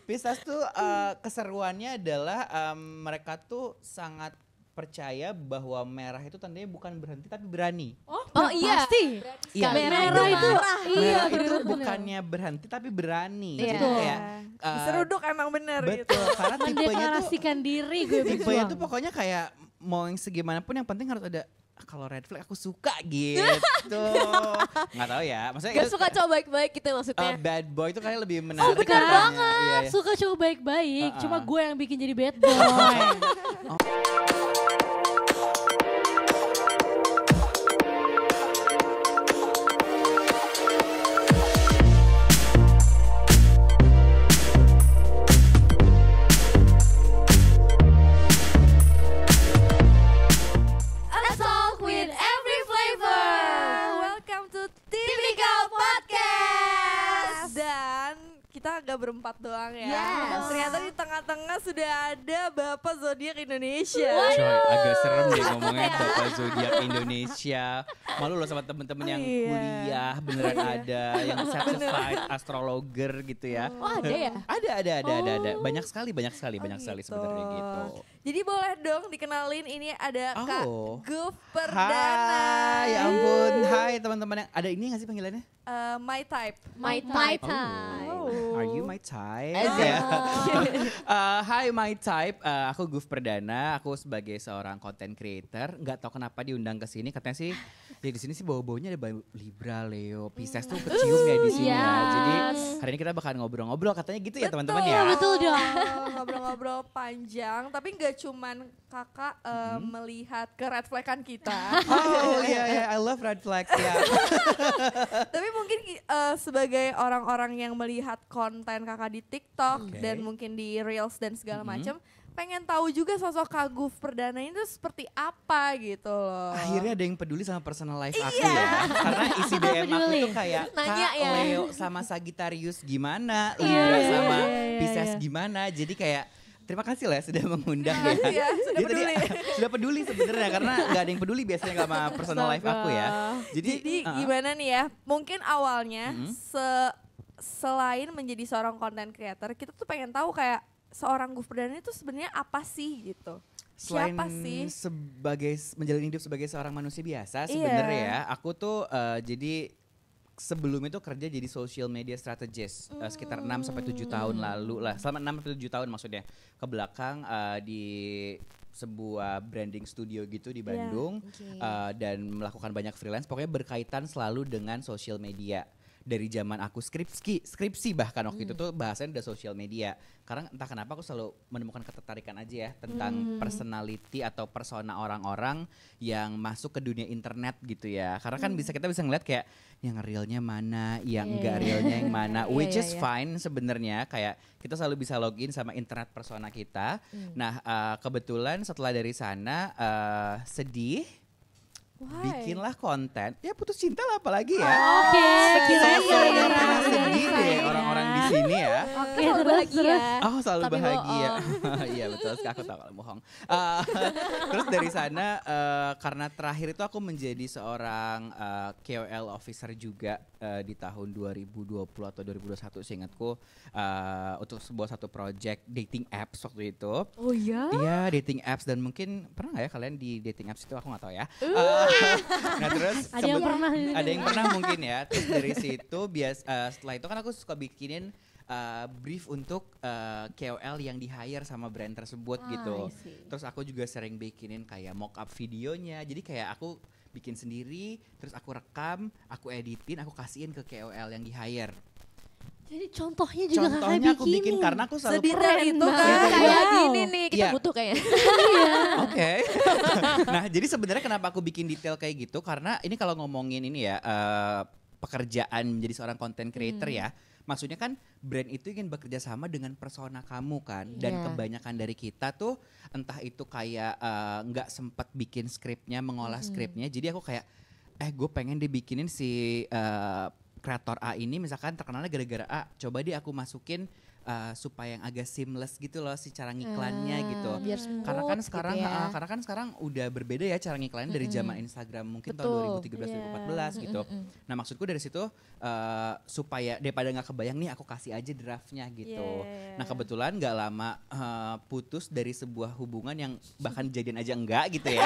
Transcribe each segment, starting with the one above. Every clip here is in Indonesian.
Pisces tuh keseruannya adalah mereka tuh sangat percaya bahwa merah itu tandanya bukan berhenti tapi berani. Oh iya. Pasti. Iya, Merah itu merah itu bener-bener. bukannya berhenti tapi berani. Iya. Jadi kayak Seruduk emang bener gitu. betul karena tipenya tuh Mendeklarasikan diri gue tipenya berjuang. tuh pokoknya kayak mau yang segimanapun yang penting harus ada kalau red flag aku suka gitu. Nggak tahu ya. Maksudnya Gak itu suka cowok baik-baik gitu maksudnya. bad boy itu kayaknya lebih menarik. Oh bener katanya. banget, Iya, iya. suka cowok baik-baik, Uh-uh. cuma gue yang bikin jadi bad boy. A talk with every flavor. Welcome to Typical Podcast. Dan kita agak berempat doang ya. Yes. Ternyata di tengah-tengah sudah ada Bapak Zodiak Indonesia. Coy, agak serem deh ngomongnya Bapak Zodiak Indonesia. Malu loh sama temen-temen yang Iya. kuliah beneran ada, yang certified astrologer gitu ya. Oh ada ya? Ada. Banyak sekali gitu. sebenarnya gitu. Jadi boleh dong dikenalin ini ada Kak Oh. Guf Perdana. Hai, ya ampun. Hai teman-teman yang ada ini nggak sih panggilannya? My type. My type. Are you my type? Asik. Ya. Hai my type, aku Guf Perdana, aku sebagai seorang content creator. Nggak tahu kenapa diundang ke sini, katanya sih ya di sini sih bau-baunya ada bau Libra, Leo, Pisces tuh kecium ya di sini ya. Jadi hari ini kita bakal ngobrol-ngobrol katanya gitu ya teman-teman ya. Betul dong. Ngobrol-ngobrol panjang, tapi nggak cuman kakak melihat ke red flag-an kita. Oh iya, I love red flags ya. Tapi mungkin sebagai orang-orang yang melihat konten kakak di TikTok Oke. dan mungkin di Reels dan segala macam, pengen tahu juga sosok Kak Guf Perdana itu seperti apa gitu loh. Akhirnya ada yang peduli sama personal life aku ya. Karena isi DM aku Peduli. tuh kayak Nanya Kak ya. Leo sama Sagittarius gimana, Libra sama Pisces gimana. Jadi kayak terima kasih lah sudah mengundang ya. Iya, sudah Jadi tadi peduli. sudah peduli sebenarnya karena nggak ada yang peduli biasanya sama personal life aku ya. Jadi gimana nih ya? Mungkin awalnya selain menjadi seorang content creator, kita tuh pengen tahu kayak seorang Guf Perdana itu sebenarnya apa sih gitu. Selain Siapa sih? sebagai menjalani hidup sebagai seorang manusia biasa Iya. sebenarnya ya, aku tuh jadi sebelum itu kerja jadi social media strategist sekitar 6 sampai 7 tahun lalu lah. Selama 6 sampai 7 tahun maksudnya ke belakang di sebuah branding studio gitu di Bandung dan melakukan banyak freelance pokoknya berkaitan selalu dengan social media. Dari zaman aku skripsi bahkan waktu itu tuh bahasanya udah social media. Karena entah kenapa aku selalu menemukan ketertarikan aja ya tentang personality atau persona orang-orang yang masuk ke dunia internet gitu ya. Karena kan kita bisa ngeliat kayak yang realnya mana, yang enggak realnya yang mana, which is fine sebenarnya. Kayak kita selalu bisa login sama internet persona kita. Nah kebetulan setelah dari sana sedih. Bikinlah konten, ya putus cinta lah apalagi ya. Oke, kirain Soalnya gara-gara pernah ini. sedih deh orang-orang di sini ya. Oke, Selalu terus. bahagia. Oh selalu Tapi bahagia. Iya betul, aku tahu kalau bohong. Terus dari sana karena terakhir itu aku menjadi seorang KOL officer juga di tahun 2020 atau 2021 seingatku untuk satu project dating apps waktu itu. Oh iya? Iya dating apps dan mungkin pernah nggak ya kalian di dating apps itu aku nggak tahu ya. Nah terus Ada yang pernah. ada yang pernah mungkin ya. Terus dari situ setelah itu kan aku suka bikinin brief untuk KOL yang di hire sama brand tersebut gitu. I see. Terus aku juga sering bikinin kayak mock up videonya. Jadi kayak aku bikin sendiri, terus aku rekam, aku editin, aku kasihin ke KOL yang di hire. Jadi contohnya juga Contohnya kakak aku bikin bikinin. karena aku selalu Sedetail itu kan. Sedetail. Kayak Wow. gini nih, kita Iya. butuh kayaknya. Oke. Nah, jadi sebenarnya kenapa aku bikin detail kayak gitu karena ini kalau ngomongin ini ya pekerjaan menjadi seorang content creator ya. Maksudnya kan brand itu ingin bekerja sama dengan persona kamu kan dan Iya. kebanyakan dari kita tuh entah itu kayak nggak sempat bikin skripnya, mengolah skripnya. Jadi aku kayak gue pengen dibikinin si kreator A ini misalkan terkenalnya gara-gara A, coba deh aku masukin supaya yang agak seamless gitu loh si cara ngiklannya gitu. Biar smooth Karena kan gitu sekarang ya. karena kan sekarang udah berbeda ya cara ngiklannya dari zaman Instagram mungkin tahun 2013 2014 gitu. Nah, maksudku dari situ supaya daripada nggak kebayang nih aku kasih aja draftnya gitu. Yeah. Nah, kebetulan nggak lama putus dari sebuah hubungan yang bahkan jadian aja enggak gitu ya.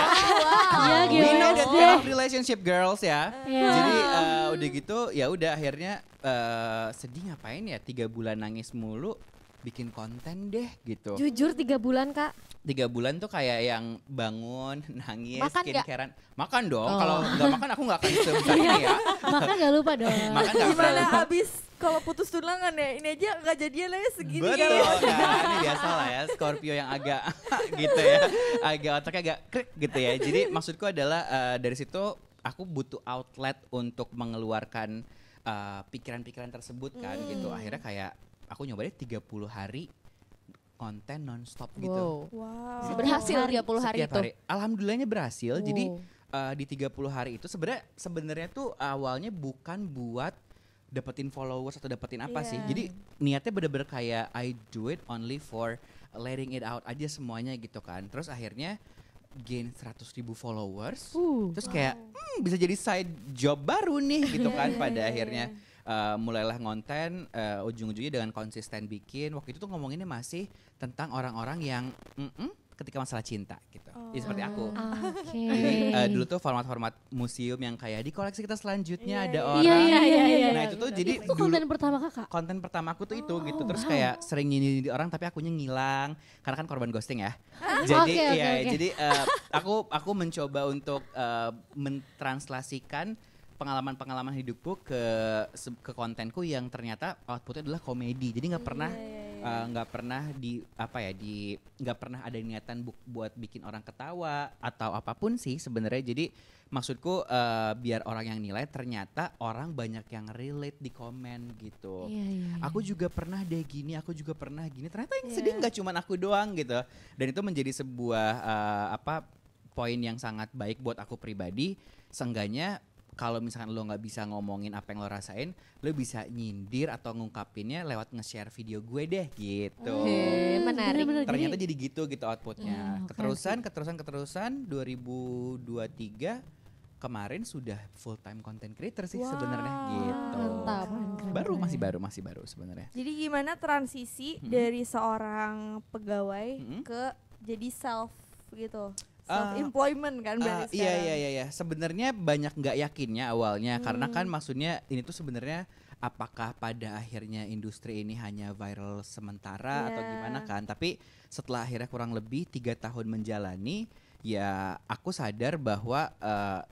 Iya, We know that GWSD. kind of relationship girls ya. Iya. Jadi udah gitu ya udah akhirnya sedih ngapain ya 3 bulan nangis mulu bikin konten deh gitu. Jujur 3 bulan Kak. 3 bulan tuh kayak yang bangun, nangis, Makan nggak? skincarean. Makan dong, Oh. kalau nggak makan aku nggak akan sebesar ini ya. Makan gak lupa dong. Makan nggak pernah Gimana lupa. abis kalau putus tunangan ya, ini aja nggak jadian lah ya segini Betul, kali. nah, ini biasa lah ya Scorpio yang agak gitu ya, agak otaknya agak krik gitu ya. Jadi maksudku adalah dari situ aku butuh outlet untuk mengeluarkan pikiran-pikiran tersebut kan gitu. Akhirnya kayak aku nyobain 30 hari konten nonstop gitu. Wow. Berhasil 30 hari Setiap itu. hari. Alhamdulillahnya berhasil. Jadi Wow. di 30 hari itu sebenarnya tuh awalnya bukan buat dapetin followers atau dapetin apa sih. Iya. Jadi niatnya bener-bener kayak I do it only for letting it out aja semuanya gitu kan. Terus akhirnya gain 100.000 followers. Terus kayak bisa jadi side job baru nih gitu kan. Pada akhirnya mulailah ngonten, ujung-ujungnya dengan konsisten bikin. Waktu itu tuh ngomonginnya masih tentang orang-orang yang ketika masalah cinta gitu. Jadi seperti aku. Oke. Jadi dulu tuh format-format museum yang kayak di koleksi kita selanjutnya ada orang. Iya. Nah, itu tuh jadi Itu konten pertama kakak. konten pertama aku tuh itu gitu. Terus kayak sering nyindir orang tapi akunya ngilang karena kan korban ghosting ya. Jadi Oke. jadi aku mencoba untuk mentranslasikan pengalaman-pengalaman hidupku ke kontenku yang ternyata outputnya adalah komedi. Jadi nggak pernah nggak pernah ada niatan buat bikin orang ketawa atau apapun sih sebenarnya. Jadi maksudku biar orang yang nilai ternyata orang banyak yang relate di komen gitu. Iya. Aku juga pernah deh gini, aku juga pernah gini. Ternyata yang sedih nggak cuma aku doang gitu. Dan itu menjadi sebuah poin yang sangat baik buat aku pribadi. Seenggaknya kalau misalkan lo nggak bisa ngomongin apa yang lo rasain, lo bisa nyindir atau ngungkapinnya lewat nge-share video gue deh gitu. Menarik. Bener-bener. Ternyata jadi gitu outputnya. oke, Keterusan 2023 kemarin sudah full time content creator sih Wow. sebenarnya gitu. Mantap. Masih baru sebenarnya. Jadi gimana transisi dari seorang pegawai ke jadi self gitu? Self employment kan berarti sekarang. Iya. Sebenarnya banyak nggak yakinnya awalnya karena kan maksudnya ini tuh sebenarnya apakah pada akhirnya industri ini hanya viral sementara atau gimana kan? Tapi setelah akhirnya kurang lebih 3 tahun menjalani, ya aku sadar bahwa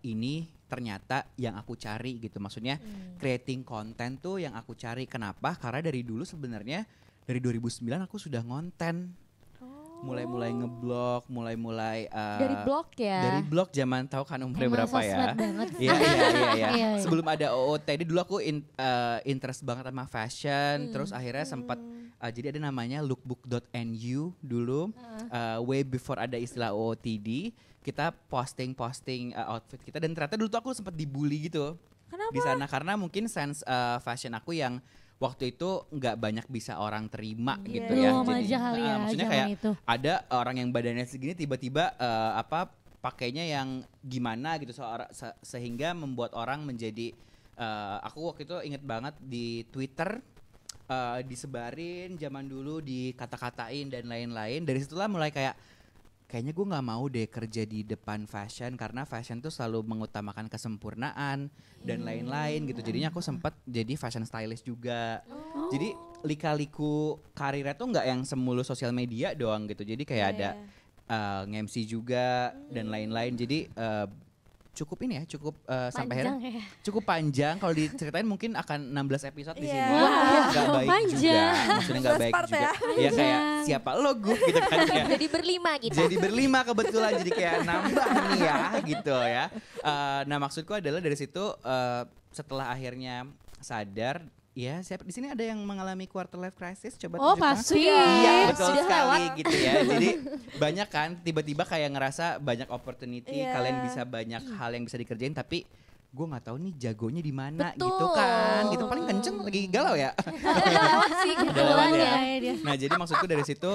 ini ternyata yang aku cari gitu. Maksudnya creating content tuh yang aku cari. Kenapa? Karena dari dulu sebenarnya dari 2009 aku sudah ngonten. Mulai ngeblog, mulai Dari blog ya. dari blog zaman tahu kan umurnya Emang berapa ya? sosmed banget. Iya. Iya. Sebelum ada OOTD dulu aku interest banget sama fashion, terus akhirnya sempat jadi ada namanya lookbook.nu dulu, way before ada istilah OOTD, kita posting outfit kita dan ternyata dulu tuh aku sempat dibully gitu. Kenapa? Di sana karena mungkin sense fashion aku yang waktu itu nggak banyak bisa orang terima gitu ya. Belum aja kali ya Maksudnya zaman kayak itu. ada orang yang badannya segini tiba-tiba pakainya yang gimana gitu sehingga membuat orang menjadi aku waktu itu inget banget di Twitter disebarin zaman dulu dikata-katain dan lain-lain. Dari situlah mulai kayaknya gue nggak mau deh kerja di depan fashion karena fashion tuh selalu mengutamakan kesempurnaan dan lain-lain gitu. Jadinya aku sempat jadi fashion stylist juga. Jadi lika-liku karirnya tuh nggak yang semulus sosial media doang gitu. Jadi kayak ada nge-MC juga dan lain-lain. Jadi cukup ini ya, cukup sampai Panjang akhirnya ya. cukup panjang. Kalau diceritain mungkin akan 16 episode di sini. Iya. Nggak baik Panjang. juga. Maksudnya nggak 16 baik part juga. ya. Ya kayak siapa lo gue gitu kan ya. Jadi berlima kita. Jadi berlima kebetulan jadi kayak nambah nih ya gitu ya. Nah maksudku adalah dari situ setelah akhirnya sadar ya siapa di sini ada yang mengalami quarter life crisis coba Oh tunjukkan. pasti. Iya betul Sudah sekali lewat. gitu ya. Jadi banyak kan tiba-tiba kayak ngerasa banyak opportunity, Iya. kalian bisa banyak hal yang bisa dikerjain tapi gue nggak tahu nih jagonya di mana Betul. gitu kan, gitu paling kenceng lagi galau ya. sih Udah lewat ya. Iya. Nah jadi maksudku dari situ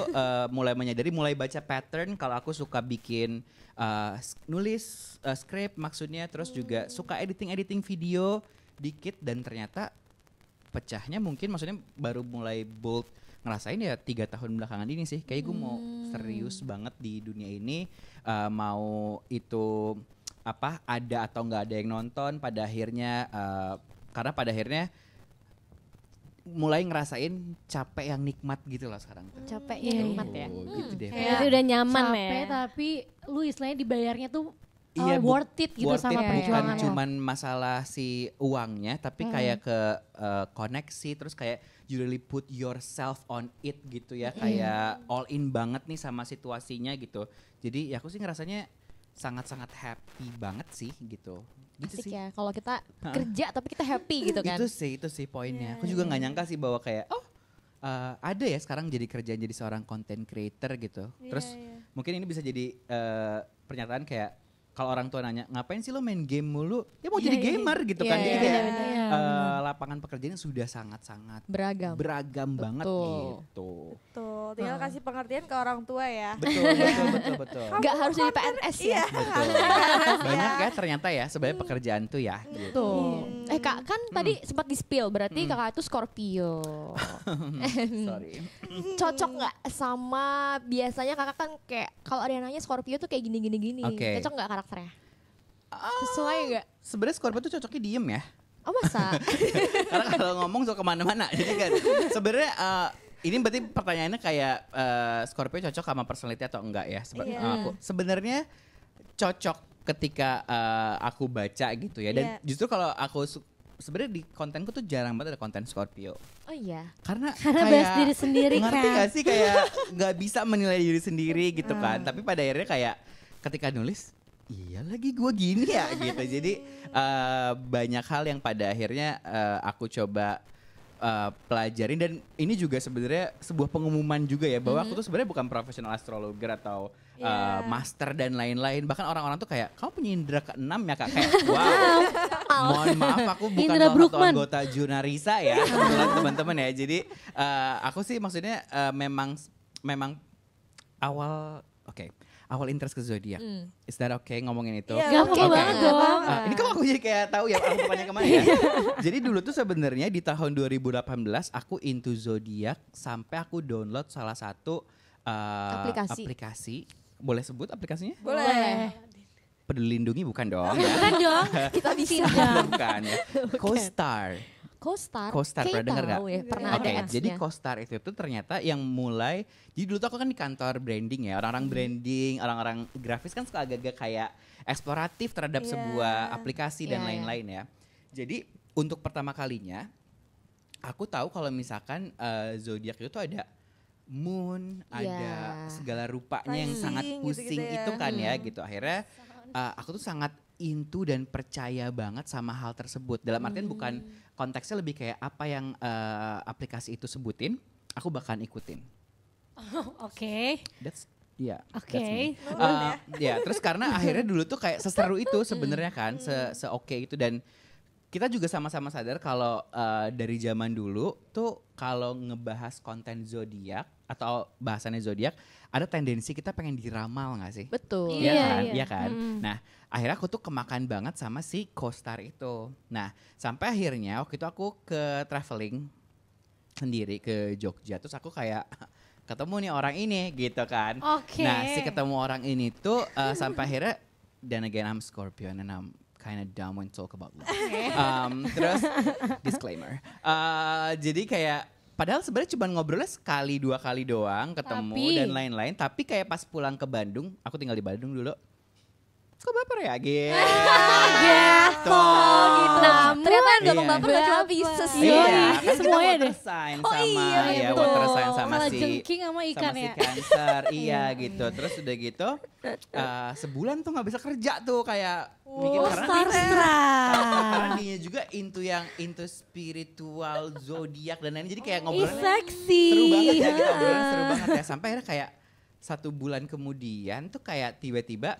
mulai menyadari, mulai baca pattern kalau aku suka bikin nulis script maksudnya, terus juga suka editing video dikit, dan ternyata pecahnya mungkin maksudnya baru mulai bold ngerasain ya 3 tahun belakangan ini sih. Kayak gue mau serius banget di dunia ini, mau itu apa ada atau nggak ada yang nonton pada akhirnya, karena pada akhirnya mulai ngerasain capek yang nikmat gitu lah sekarang. Capek Iya, ya iya. nikmat ya. Gitu deh. Kayak Udah nyaman capek, ya. tapi lu istilahnya dibayarnya tuh Iya, worth it gitu worth sama it, bukan perjuangan lo. cuman masalah si uangnya, tapi kayak ke koneksi, terus kayak you really put yourself on it gitu ya, kayak all in banget nih sama situasinya gitu. Jadi ya aku sih ngerasanya sangat-sangat happy banget sih gitu. Gitu Asik sih. ya kalau kita kerja tapi kita happy gitu kan. Itu sih poinnya. Aku juga nggak nyangka sih bahwa kayak ada ya sekarang jadi kerjaan jadi seorang content creator gitu. Terus mungkin ini bisa jadi pernyataan kayak kalau orang tua nanya ngapain sih lo main game mulu, ya mau jadi gamer gitu kan. Jadi kayak lapangan pekerjaan sudah sangat-sangat beragam banget gitu. Tuh, tinggal kasih pengertian ke orang tua ya. Betul. Nggak harus jadi PNS ya. Betul. Banyak ya ternyata ya sebenarnya pekerjaan tuh ya. Gitu. Tuh. Kak kan tadi sempat di-spill berarti kakak itu Scorpio. Sorry. Cocok nggak sama biasanya kakak kan kayak kalau ada yang nanya Scorpio tuh kayak gini. Oke. Cocok nggak karakternya? Sesuai nggak? Sebenarnya Scorpio tuh cocoknya diem ya. Oh masa? Karena kalau ngomong suka kemana-mana. Jadi kan sebenarnya ini berarti pertanyaannya kayak Scorpio cocok sama personality atau enggak ya? Aku sebenarnya cocok ketika aku baca gitu ya. Dan justru kalau aku sebenarnya di kontenku tuh jarang banget ada konten Scorpio. Oh iya. Karena bahas diri sendiri ngerti kan. gak sih kayak nggak bisa menilai diri sendiri gitu kan. Tapi pada akhirnya kayak ketika nulis, iya lagi gue gini ya gitu. Jadi banyak hal yang pada akhirnya aku coba pelajarin, dan ini juga sebenarnya sebuah pengumuman juga ya bahwa aku tuh sebenarnya bukan profesional astrologer atau master dan lain-lain. Bahkan orang-orang tuh kayak kamu punya indera keenam ya kak, kayak wow. Mohon maaf aku bukan Indra salah satu Bruckmann. anggota Junarisa ya kebetulan teman-teman ya. Jadi aku sih maksudnya memang awal interest ke zodiak. Is that okay ngomongin itu? Gak apa-apa banget dong. Ini kok aku jadi kayak tahu ya aku bukannya kemana ya. Jadi dulu tuh sebenarnya di tahun 2018 aku into zodiak sampai aku download salah satu aplikasi. Boleh sebut aplikasinya? Boleh. Peduli Lindungi bukan dong ya. Bukan dong. Kita bisa. Bukan ya. Co-Star. Co-Star. Pernah dengar gak? Ya, pernah ada Oke, ads-nya. jadi Co-Star itu tuh ternyata yang mulai, jadi dulu tuh aku kan di kantor branding ya, orang-orang branding, orang-orang grafis kan suka agak-agak kayak eksploratif terhadap sebuah aplikasi dan lain-lain ya. Jadi untuk pertama kalinya aku tahu kalau misalkan zodiak itu tuh ada moon, ada segala rupanya yang sangat pusing gitu-gitu ya. itu kan ya gitu. Akhirnya aku tuh sangat into dan percaya banget sama hal tersebut. Dalam artian bukan konteksnya, lebih kayak apa yang aplikasi itu sebutin, aku bakalan ikutin. Oke. That's that's Oke. me. Ya, terus karena akhirnya dulu tuh kayak seseru itu sebenarnya kan, se-oke itu, dan kita juga sama-sama sadar kalau dari zaman dulu tuh kalau ngebahas konten zodiak atau bahasannya zodiak, ada tendensi kita pengen diramal nggak sih? Betul. Iya Iya, kan? iya. Iya kan? Nah, akhirnya aku tuh kemakan banget sama si Co-Star itu. Nah, sampai akhirnya waktu itu aku ke traveling sendiri ke Jogja, terus aku kayak ketemu nih orang ini gitu kan. Oke. Nah, si ketemu orang ini tuh sampai akhirnya, then again I'm Scorpio and I'm kind of dumb when talk about love. Terus disclaimer. Jadi kayak padahal sebenarnya cuma ngobrolnya sekali 2 kali doang ketemu dan lain-lain. Tapi kayak pas pulang ke Bandung, aku tinggal di Bandung dulu. Kok baper ya? Gitu. Nah, ternyata yang gampang Iya. baper gak cuma Pisces Iya, ya. Iya, kan kita semuanya water deh. sign Oh sama iya, ya betul. water sign sama Kalau si jengking sama ikan si ya. Cancer. Iya gitu. Terus udah gitu sebulan tuh nggak bisa kerja tuh kayak mikir karena dia juga into spiritual zodiak dan lain, jadi kayak ngobrolnya Seksi. seru banget ya, kita ngobrolnya seru banget ya, sampai akhirnya kayak 1 bulan kemudian tuh kayak tiba-tiba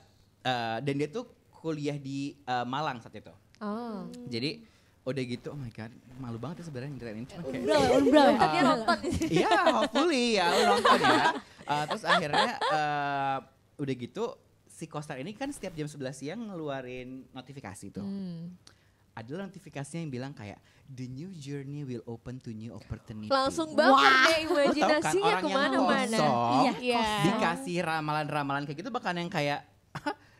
dan dia tuh kuliah di Malang saat itu. Oh. Jadi udah gitu, oh my god, malu banget ya sebenarnya ngeliatin ini cuma kayak Umbra ya. Dia nonton. iya, hopefully ya lu nonton ya. Terus akhirnya udah gitu si Costar ini kan setiap jam 11 siang ngeluarin notifikasi tuh. Adalah notifikasinya yang bilang kayak the new journey will open to new opportunity. Langsung bakar deh Lo tau kan imajinasinya orang yang kemana-mana. kosong Iya. dikasih ramalan-ramalan kayak gitu bahkan yang kayak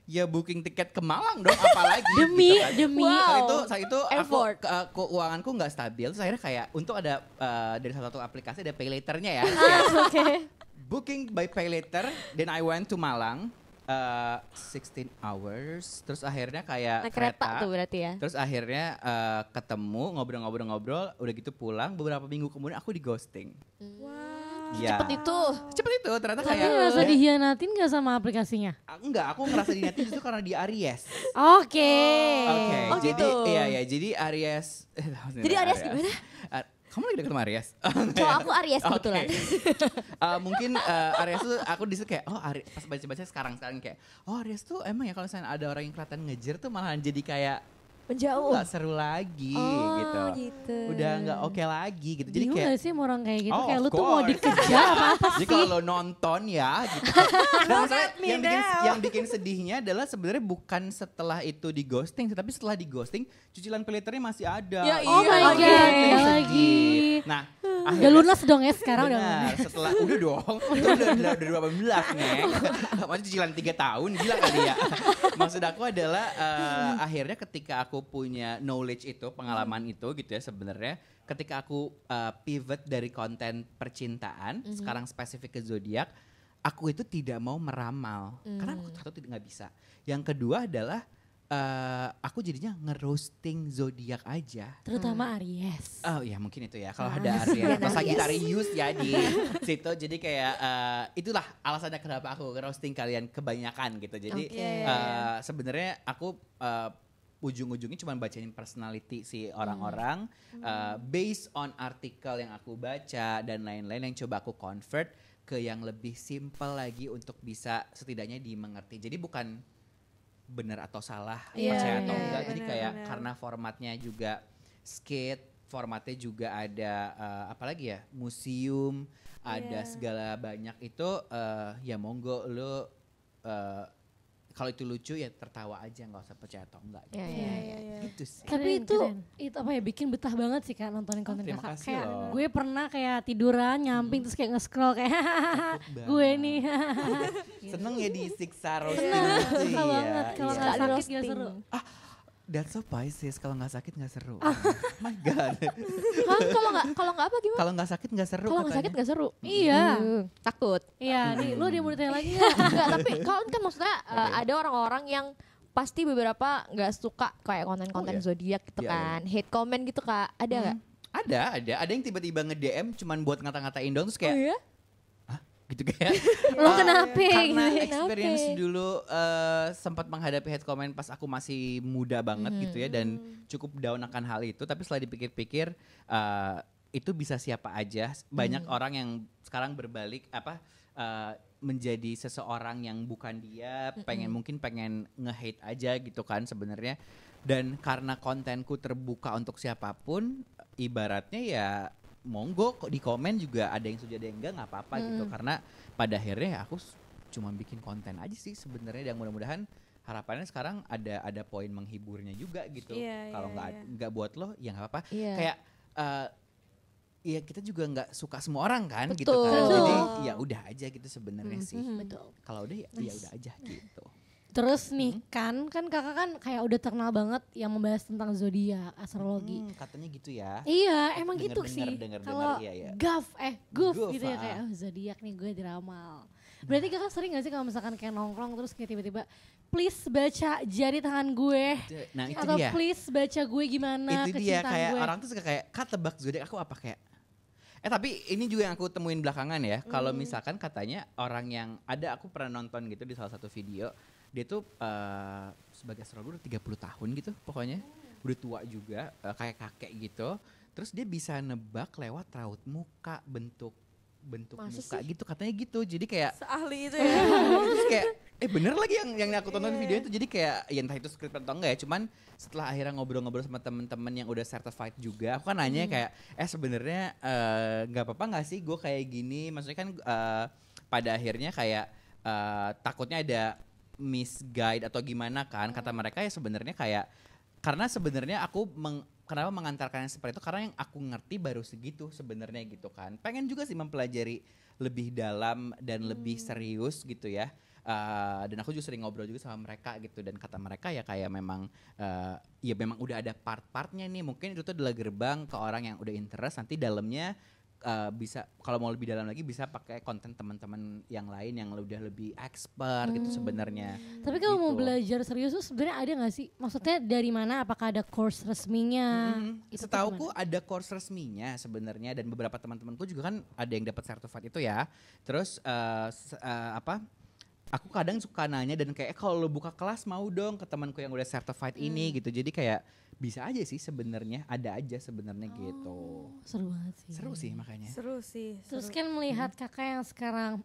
ya booking tiket ke Malang dong apalagi Demi, gitu kan. demi. Wow. Saat itu aku Effort. keuanganku nggak stabil, terus akhirnya kayak untuk ada dari salah satu aplikasi ada pay later-nya ya. Oke. Booking by pay later, then I went to Malang 16 hours, terus akhirnya kayak Naik kereta tuh berarti ya. Terus akhirnya ketemu ngobrol-ngobrol, udah gitu pulang beberapa minggu kemudian aku di ghosting. Ya. Cepet itu. Cepet itu ternyata Tapi kayak ngerasa dihianatin gak sama aplikasinya? enggak, aku ngerasa diniatin justru karena di Aries. Oke. Oke, Oh, jadi gitu. iya jadi Aries. Jadi Aries gimana? Kamu lagi deket sama Aries? Cowok aku Aries kebetulan. Mungkin Aries tuh aku disitu kayak Aries, pas baca-baca sekarang kayak Aries tuh emang ya kalau misalnya ada orang yang kelihatan ngejer tuh malahan jadi kayak Menjauh. nggak seru lagi gitu. Udah nggak oke lagi gitu. Jadi Bingung kayak gak sih sama orang kayak gitu? Oh, Kayak of lu tuh mau course. dikejar apa jadi kalau lo nonton ya gitu. Dan masalah yang bikin sedihnya adalah sebenarnya bukan setelah itu di ghosting, tapi setelah di ghosting cicilan pay-laternya masih ada. Ya Oh iya. my Oke. god, Itu yang lagi. sedih. Nah, Udah akhirnya lunas dong ya sekarang udah benar, lunas. setelah udah dong, itu udah 18 nih. Masih cicilan 3 tahun, gila kali ya. Maksud aku adalah akhirnya ketika aku punya knowledge itu, pengalaman itu gitu ya sebenarnya, ketika aku pivot dari konten percintaan, sekarang spesifik ke zodiak, aku itu tidak mau meramal, karena aku satu nggak bisa. Yang kedua adalah aku jadinya nge-roasting zodiak aja. Terutama Aries. Oh ya mungkin itu ya kalau ada Aries atau Sagittarius ya di situ, jadi kayak itulah alasannya kenapa aku roasting kalian kebanyakan gitu. Jadi sebenarnya aku ujung-ujungnya cuma bacain personality si orang-orang based on artikel yang aku baca dan lain-lain yang coba aku convert ke yang lebih simple lagi untuk bisa setidaknya dimengerti. Jadi bukan benar atau salah, percaya atau enggak. Jadi kayak karena formatnya juga skate, formatnya juga ada apalagi ya, museum, ada segala banyak itu ya monggo lo kalau itu lucu ya tertawa aja, nggak usah percaya atau enggak gitu. Gitu sih. Tapi itu apa ya, bikin betah banget sih Kak nontonin konten terima kakak. kasih Kayak loh. gue pernah kayak tiduran nyamping terus kayak nge-scroll kayak Takut gue banget. nih. Seneng ya disiksa roasting Seneng, gitu suka ya. banget. Kalau Iya. nggak sakit roasting. gak seru. That's so Pisces, kalau nggak sakit nggak seru. My God. Hah, kalau nggak apa gimana? Kalau nggak sakit nggak seru Kalau nggak katanya. sakit nggak seru. Iya. Takut. Iya, nih lu dia mau ditanya lagi gak? Enggak, tapi kalau kan maksudnya ada orang-orang yang pasti beberapa nggak suka kayak konten-konten Oh, iya. zodiak gitu Iya, kan. Hate comment gitu Kak. Ada nggak? Ada yang tiba-tiba nge-DM cuman buat ngata-ngatain dong terus kayak iya? gitu kayak Lo kenapa? karena Gitu. experience dulu sempat menghadapi hate comment pas aku masih muda banget gitu ya dan cukup down akan hal itu, tapi setelah dipikir-pikir itu bisa siapa aja, banyak orang yang sekarang berbalik menjadi seseorang yang bukan dia, mungkin pengen nge-hate aja gitu kan sebenarnya, dan karena kontenku terbuka untuk siapapun, ibaratnya ya monggo kok di komen juga ada yang setuju ada yang enggak, nggak apa-apa gitu, karena pada akhirnya ya aku cuma bikin konten aja sih sebenarnya, dan mudah-mudahan harapannya sekarang ada poin menghiburnya juga gitu. Kalau nggak buat lo ya nggak apa-apa. Iya. Kayak ya kita juga nggak suka semua orang kan gitu Betul. kan, Betul. jadi ya udah aja gitu sebenarnya sih. Betul. Kalau udah ya udah aja gitu. Terus nih kan kakak kan kayak udah terkenal banget yang membahas tentang zodiak, astrologi. Katanya gitu ya. Iya, emang gitu Dengar-dengar, sih. dengar-dengar, Kalau iya. guf Guf, gitu ya kayak zodiak nih gue diramal. Berarti kakak sering gak sih kalau misalkan kayak nongkrong terus kayak tiba-tiba please baca jari tangan gue. Nah itu Atau dia. please baca gue gimana Itu dia kecintaan kayak gue. orang tuh suka kayak Kak tebak zodiak aku apa kayak. Tapi ini juga yang aku temuin belakangan ya. Kalau misalkan katanya orang yang ada, aku pernah nonton gitu di salah satu video. Dia tuh sebagai astrolog udah 30 tahun gitu pokoknya. Udah tua juga, kayak kakek gitu. Terus dia bisa nebak lewat raut muka, bentuk Masa muka sih? gitu, katanya gitu. Jadi kayak Seahli itu ya. terus kayak Bener lagi yang aku tonton video itu, jadi kayak ya entah itu script atau enggak ya, cuman setelah akhirnya ngobrol-ngobrol sama temen-temen yang udah certified juga, aku kan nanya kayak sebenarnya nggak apa-apa nggak sih gue kayak gini, maksudnya kan pada akhirnya kayak takutnya ada misguide atau gimana kan, kata mereka ya sebenarnya kayak karena sebenarnya aku kenapa mengantarkan yang seperti itu karena yang aku ngerti baru segitu sebenarnya gitu kan, pengen juga sih mempelajari lebih dalam dan lebih serius gitu ya. Dan aku juga sering ngobrol juga sama mereka gitu, dan kata mereka ya kayak memang ya memang udah ada part-partnya nih, mungkin itu tuh adalah gerbang ke orang yang udah interest, nanti dalamnya bisa kalau mau lebih dalam lagi bisa pakai konten teman-teman yang lain yang udah lebih expert gitu sebenarnya. Tapi kalau gitu. mau belajar serius tuh sebenarnya ada nggak sih? Maksudnya dari mana? Apakah ada course resminya? Itu tuh Setauku ada course resminya sebenarnya, dan beberapa teman-temanku juga kan ada yang dapat certified itu ya. Terus aku kadang suka nanya dan kayak kalau lo buka kelas mau dong ke temanku yang udah certified ini gitu. Jadi kayak bisa aja sih sebenarnya, ada aja sebenarnya gitu. Seru banget sih. Seru sih makanya. Seru sih. Terus seru. kan melihat kakak yang sekarang